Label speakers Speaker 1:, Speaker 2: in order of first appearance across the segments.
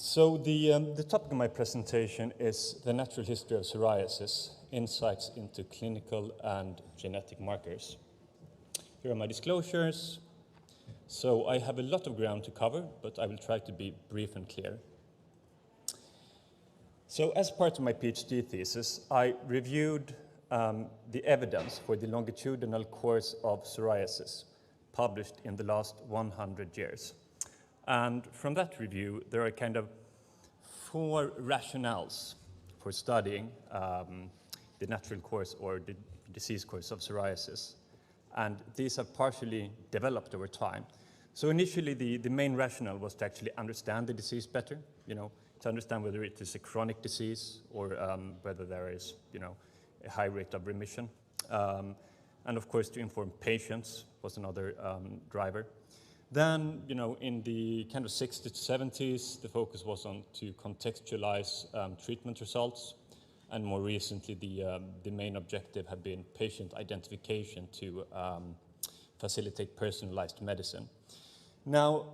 Speaker 1: So the topic of my presentation is the natural history of psoriasis, insights into clinical and genetic markers. Here are my disclosures. So I have a lot of ground to cover, but I will try to be brief and clear. So as part of my PhD thesis, I reviewed the evidence for the longitudinal course of psoriasis published in the last 100 years. And from that review, there are kind of 4 rationales for studying the natural course or the disease course of psoriasis. And these have partially developed over time. So initially, the main rationale was to actually understand the disease better, to understand whether it is a chronic disease or whether there is, a high rate of remission. And of course, to inform patients was another driver. Then, in the kind of 60s to 70s, the focus was on to contextualize treatment results. And more recently, the main objective had been patient identification to facilitate personalized medicine. Now,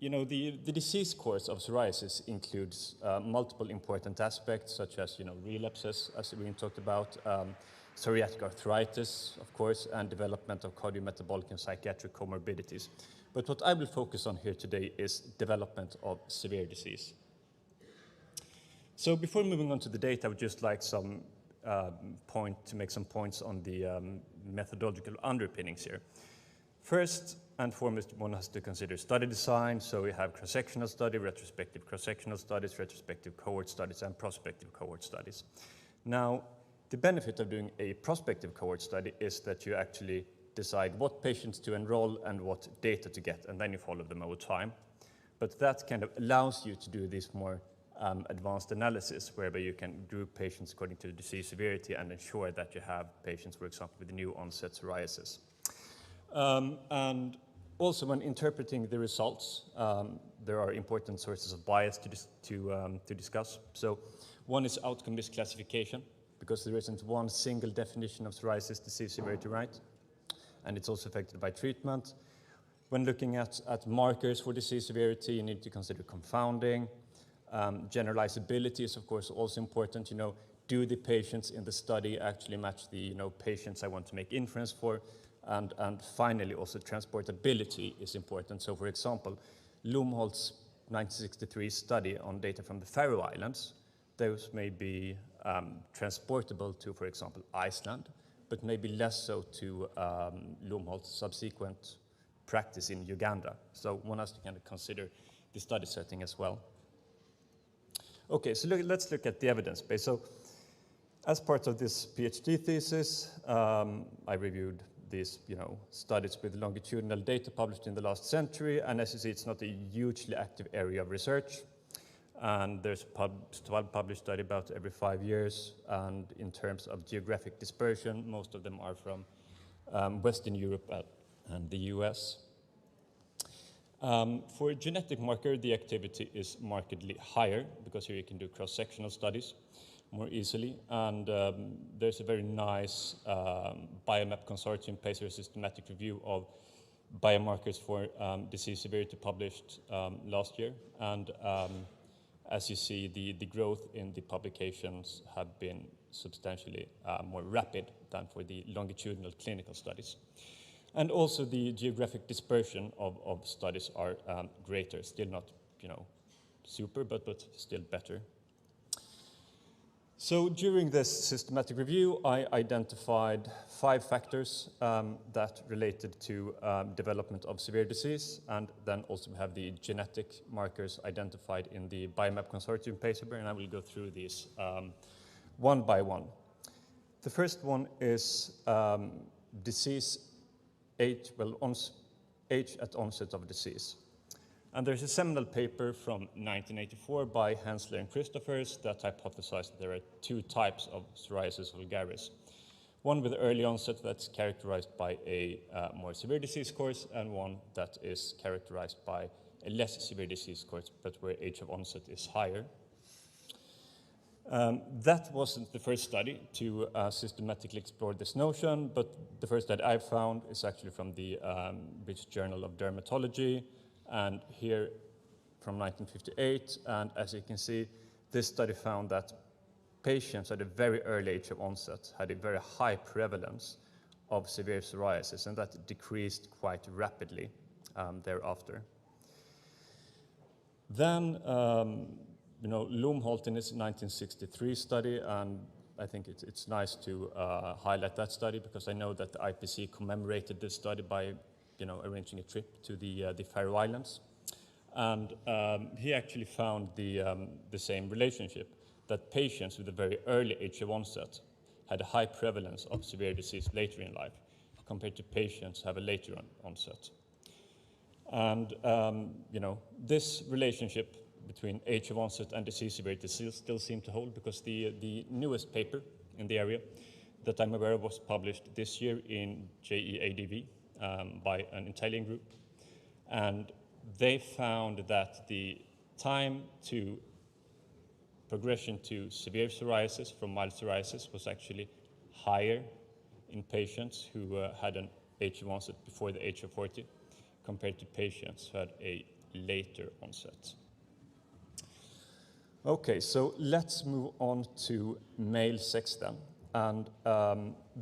Speaker 1: the disease course of psoriasis includes multiple important aspects, such as, relapses, as we talked about, psoriatic arthritis, of course, and development of cardiometabolic and psychiatric comorbidities. But what I will focus on here today is development of severe disease. So before moving on to the data, I would just like to make some points on the methodological underpinnings here. First and foremost, one has to consider study design. So we have cross-sectional study, retrospective cross-sectional studies, retrospective cohort studies, and prospective cohort studies. Now, the benefit of doing a prospective cohort study is that you actually decide what patients to enroll and what data to get, and then you follow them over time. But that kind of allows you to do this more advanced analysis, whereby you can group patients according to the disease severity and ensure that you have patients, for example, with new onset psoriasis. And also, when interpreting the results, there are important sources of bias to discuss. So one is outcome misclassification, because there isn't one single definition of psoriasis disease severity, right? And it's also affected by treatment. When looking at markers for disease severity, you need to consider confounding. Generalizability is, of course, also important. Do the patients in the study actually match the patients I want to make inference for? And finally, also transportability is important. So, for example, Lumholtz's 1963 study on data from the Faroe Islands, those may be transportable to, for example, Iceland, but maybe less so to Lumholtz's subsequent practice in Uganda. So one has to kind of consider the study setting as well. Okay, so let's look at the evidence base. So as part of this PhD thesis, I reviewed these studies with longitudinal data published in the last century. And as you see, it's not a hugely active area of research. And there's 12 published studies about every 5 years. And in terms of geographic dispersion, most of them are from Western Europe and the US. For a genetic marker, the activity is markedly higher, because here you can do cross-sectional studies more easily. And there's a very nice Biomap Consortium paper, a systematic review of biomarkers for disease severity published last year. And as you see, the growth in the publications have been substantially more rapid than for the longitudinal clinical studies. And also the geographic dispersion of studies are greater, still not super, but still better. So during this systematic review, I identified 5 factors that related to development of severe disease, and then also we have the genetic markers identified in the Biomap Consortium paper, and I will go through these one by one. The first one is disease age at onset of disease. And there's a seminal paper from 1984 by Hensler and Christophers that hypothesized that there are 2 types of psoriasis vulgaris. One with early onset that's characterized by a more severe disease course, and one that is characterized by a less severe disease course, but where age of onset is higher. That wasn't the first study to systematically explore this notion, but the first that I found is actually from the British Journal of Dermatology. And here, from 1958, and as you can see, this study found that patients at a very early age of onset had a very high prevalence of severe psoriasis, and that decreased quite rapidly thereafter. Then, Lumholt in his 1963 study, and I think it's nice to highlight that study because I know that the IPC commemorated this study by, arranging a trip to the Faroe Islands, and he actually found the same relationship, that patients with a very early age of onset had a high prevalence of severe disease later in life compared to patients who have a later onset. And, this relationship between age of onset and disease severity still seem to hold, because the newest paper in the area that I'm aware of was published this year in JEADV by an Italian group. And they found that the time to progression to severe psoriasis from mild psoriasis was actually higher in patients who had an age of onset before the age of 40 compared to patients who had a later onset. Okay, so let's move on to male sex then. And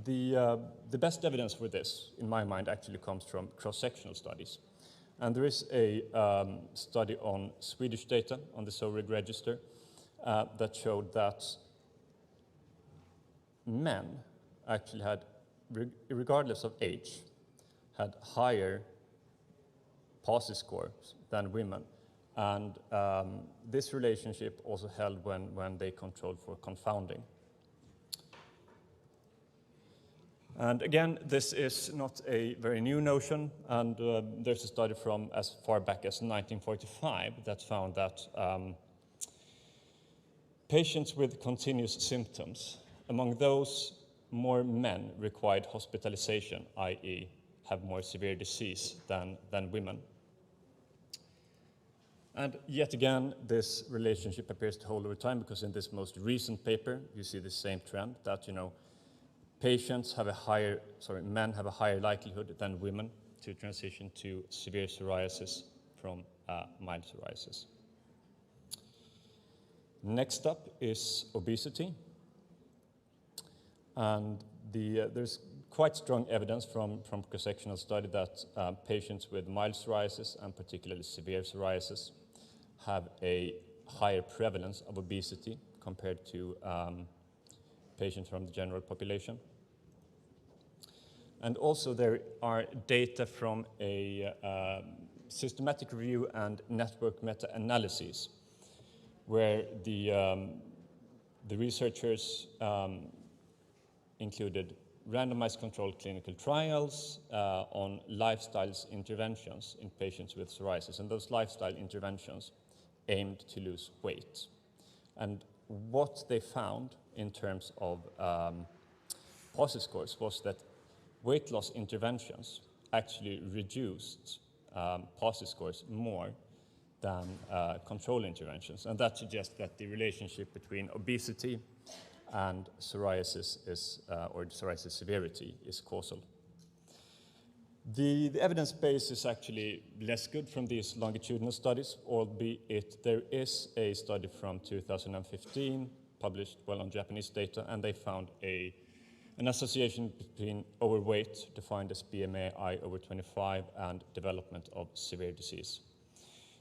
Speaker 1: the best evidence for this, in my mind, actually comes from cross-sectional studies. And there is a study on Swedish data on the SORIG register that showed that men actually had, regardless of age, had higher PASI scores than women. And this relationship also held when they controlled for confounding. And again, this is not a very new notion, and there's a study from as far back as 1945 that found that patients with continuous symptoms, among those, more men required hospitalization, i.e. have more severe disease than women. And yet again, this relationship appears to hold over time, because in this most recent paper, you see the same trend that, men have a higher likelihood than women to transition to severe psoriasis from mild psoriasis. Next up is obesity. And there's quite strong evidence from cross-sectional study that patients with mild psoriasis, and particularly severe psoriasis, have a higher prevalence of obesity compared to patients from the general population. And also there are data from a systematic review and network meta-analyses, where the researchers included randomized controlled clinical trials on lifestyle interventions in patients with psoriasis, and those lifestyle interventions aimed to lose weight. And what they found in terms of PASI scores was that weight loss interventions actually reduced PASI scores more than control interventions. And that suggests that the relationship between obesity and psoriasis or psoriasis severity is causal. The evidence base is actually less good from these longitudinal studies, albeit there is a study from 2015 published on Japanese data, and they found an association between overweight, defined as BMI over 25, and development of severe disease.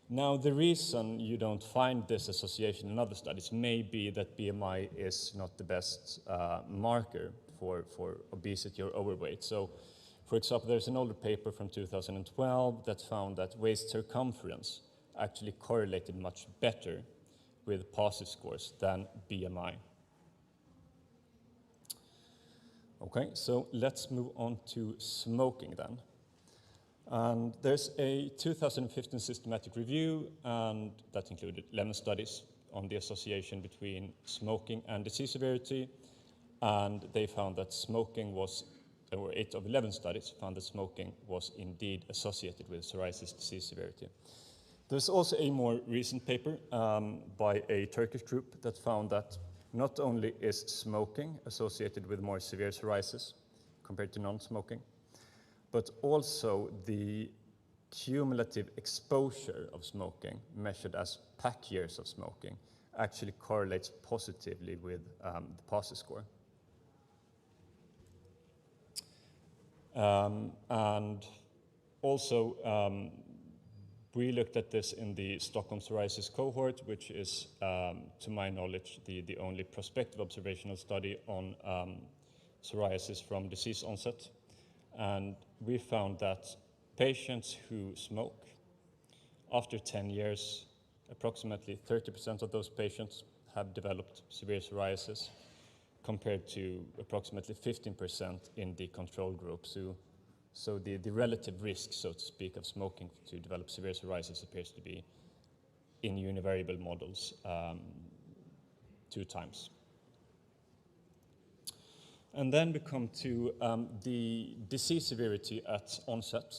Speaker 1: Now, the reason you don't find this association in other studies may be that BMI is not the best marker for obesity or overweight. So, for example, there's an older paper from 2012 that found that waist circumference actually correlated much better with PASI scores than BMI. Okay, so let's move on to smoking then. And there's a 2015 systematic review, and that included 11 studies on the association between smoking and disease severity, and they found that there were 8 of 11 studies found that smoking was indeed associated with psoriasis disease severity. There's also a more recent paper by a Turkish group that found that not only is smoking associated with more severe psoriasis compared to non-smoking, but also the cumulative exposure of smoking, measured as pack years of smoking, actually correlates positively with the PASI score. And also, we looked at this in the Stockholm psoriasis cohort, which is, to my knowledge, the only prospective observational study on psoriasis from disease onset. And we found that patients who smoke, after 10 years, approximately 30% of those patients have developed severe psoriasis, compared to approximately 15% in the control group. So the relative risk, so to speak, of smoking to develop severe psoriasis appears to be in univariable models 2 times. And then we come to the disease severity at onset.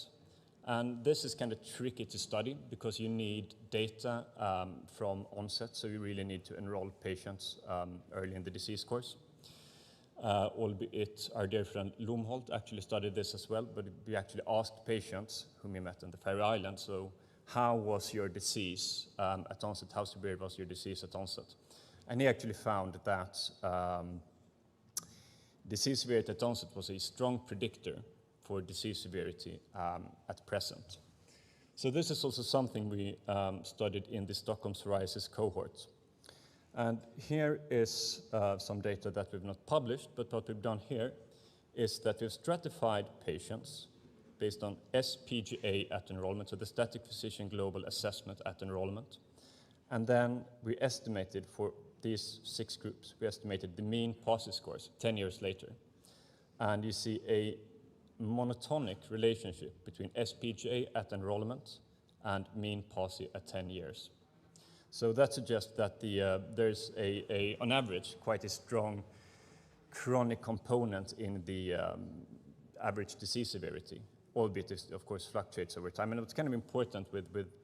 Speaker 1: And this is kind of tricky to study because you need data from onset, so you really need to enroll patients early in the disease course. Albeit our dear friend Lumholt actually studied this as well, but we actually asked patients whom we met on the Faroe Islands, so how was your disease at onset? How severe was your disease at onset? And he actually found that disease severity at onset was a strong predictor for disease severity at present. So this is also something we studied in the Stockholm psoriasis cohort. And here is some data that we've not published, but what we've done here is that we've stratified patients based on SPGA at enrollment, so the Static Physician Global Assessment at enrollment. And then we estimated for these 6 groups, we estimated the mean PASI scores 10 years later. And you see a monotonic relationship between SPGA at enrollment and mean PASI at 10 years. So that suggests that there's on average, quite a strong chronic component in the average disease severity, albeit it, of course, fluctuates over time. And what's kind of important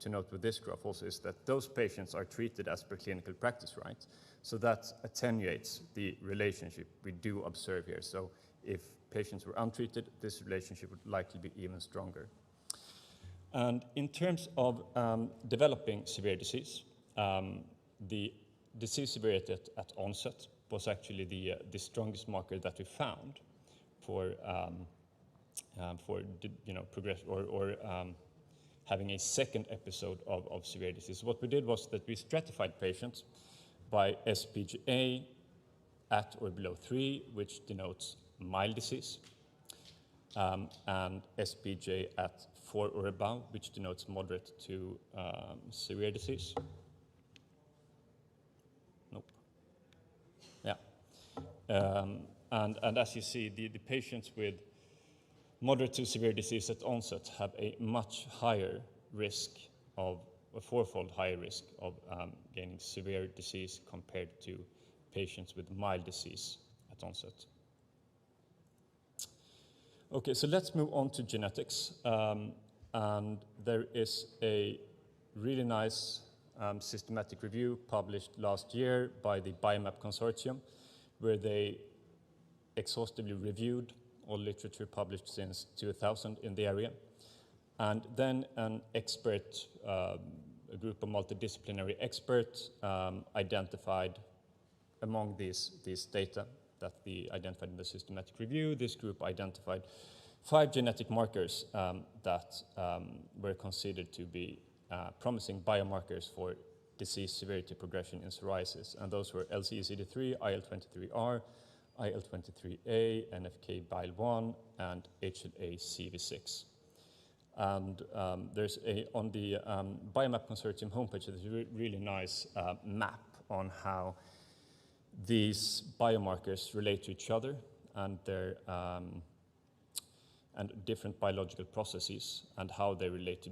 Speaker 1: to note with this graph also is that those patients are treated as per clinical practice, right? So that attenuates the relationship we do observe here. So if patients were untreated, this relationship would likely be even stronger. And in terms of developing severe disease, the disease severity at onset was actually the strongest marker that we found for progress or having a second episode of severe disease. What we did was that we stratified patients by SPGA at or below 3, which denotes mild disease, and SPGA at 4 or above, which denotes moderate to severe disease. Nope. Yeah. And as you see, the patients with moderate to severe disease at onset have a much higher risk of, a 4-fold higher risk of gaining severe disease compared to patients with mild disease at onset. Okay, so let's move on to genetics. And there is a really nice systematic review published last year by the Biomap Consortium, where they exhaustively reviewed all literature published since 2000 in the area. And then an expert, a group of multidisciplinary experts identified among these data that they identified in the systematic review. This group identified 5 genetic markers that were considered to be promising biomarkers for disease severity progression in psoriasis. And those were LCECD3, IL-23R, IL-23A, NFK-BIL1, and HLA-CV6. And there's on the Biomap Consortium homepage, there's a really nice map on how these biomarkers relate to each other and their and different biological processes and how they relate to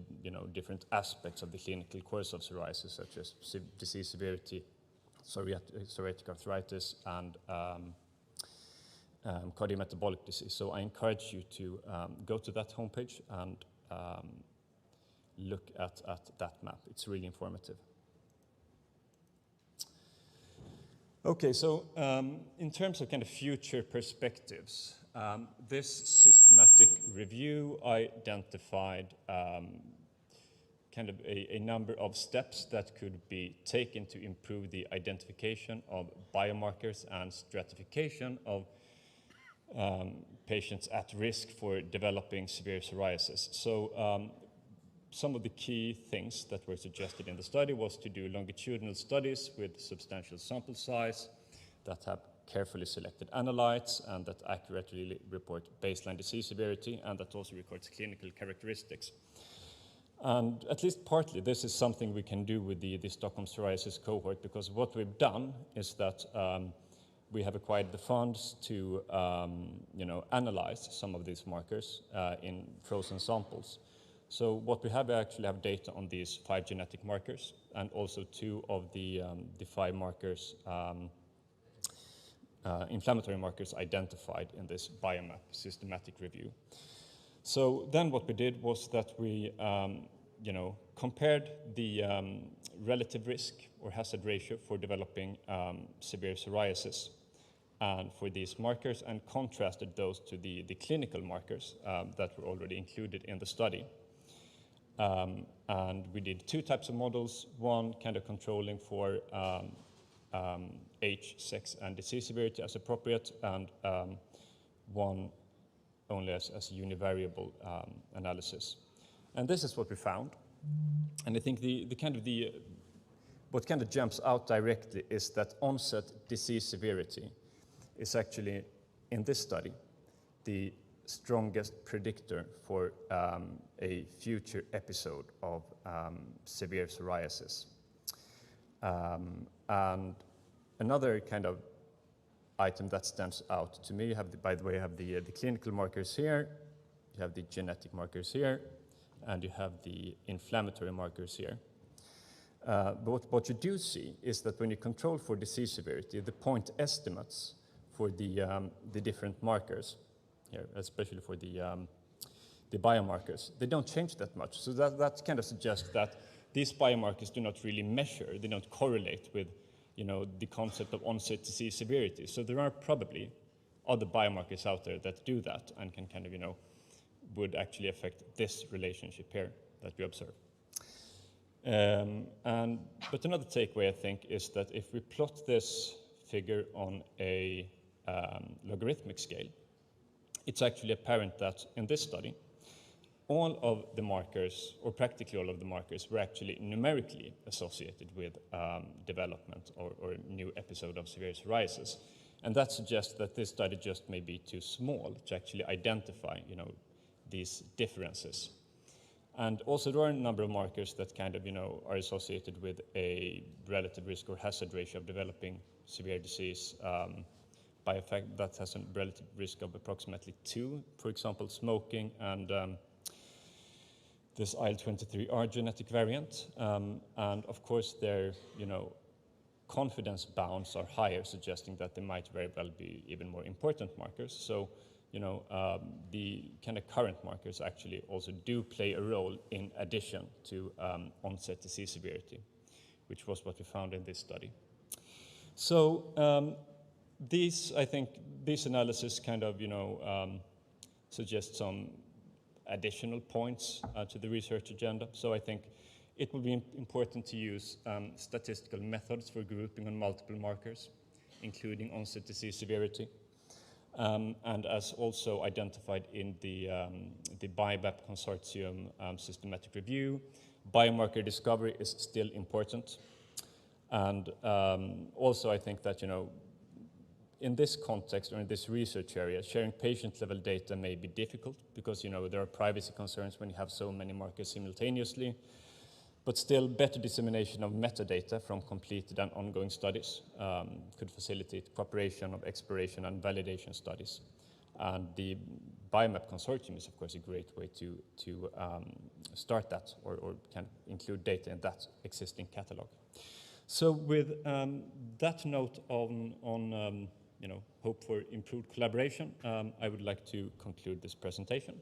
Speaker 1: different aspects of the clinical course of psoriasis, such as disease severity, psoriatic arthritis, and cardiometabolic disease. So I encourage you to go to that homepage and look at that map. It's really informative. Okay, so in terms of kind of future perspectives, this systematic review identified kind of a number of steps that could be taken to improve the identification of biomarkers and stratification of patients at risk for developing severe psoriasis. So some of the key things that were suggested in the study was to do longitudinal studies with substantial sample size that have carefully selected analytes and that accurately report baseline disease severity and that also records clinical characteristics. And at least partly this is something we can do with the Stockholm psoriasis cohort, because what we've done is that we have acquired the funds to analyze some of these markers in frozen samples. So what we actually have data on these 5 genetic markers and also 2 of the 5 markers, inflammatory markers identified in this biomap systematic review. So then what we did was that we compared the relative risk or hazard ratio for developing severe psoriasis and for these markers and contrasted those to the clinical markers that were already included in the study. And we did 2 types of models, one kind of controlling for age, sex, and disease severity as appropriate, and one only as a univariable analysis. And this is what we found. And I think what kind of jumps out directly is that onset disease severity is actually, in this study, the strongest predictor for a future episode of severe psoriasis. And another kind of item that stands out to me, you have by the way, you have the clinical markers here, you have the genetic markers here, and you have the inflammatory markers here. But what you do see is that when you control for disease severity, the point estimates for the different markers, here, especially for the biomarkers, they don't change that much. So that kind of suggests that these biomarkers do not really measure, they don't correlate with the concept of onset disease severity. So there are probably other biomarkers out there that do that and can kind of, would actually affect this relationship here that we observe. But another takeaway, I think, is that if we plot this figure on a logarithmic scale, it's actually apparent that in this study, all of the markers, or practically all of the markers, were actually numerically associated with development or a new episode of severe psoriasis. And that suggests that this study just may be too small to actually identify, these differences. And also there are a number of markers that kind of, are associated with a relative risk or hazard ratio of developing severe disease by a fact that has a relative risk of approximately 2, for example, smoking and this IL-23R genetic variant. And of course their, confidence bounds are higher, suggesting that they might very well be even more important markers. So, the kind of current markers actually also do play a role in addition to onset disease severity, which was what we found in this study. So I think this analysis kind of, suggest some additional points to the research agenda. So I think it will be important to use statistical methods for grouping on multiple markers, including onset disease severity. And as also identified in the BioMap Consortium systematic review, biomarker discovery is still important. And also I think that, in this context or in this research area, sharing patient-level data may be difficult because, there are privacy concerns when you have so many markers simultaneously. But still, better dissemination of metadata from completed and ongoing studies could facilitate cooperation of exploration and validation studies. And the BioMap Consortium is, of course, a great way to start that or can include data in that existing catalog. So with that note on hope for improved collaboration, I would like to conclude this presentation.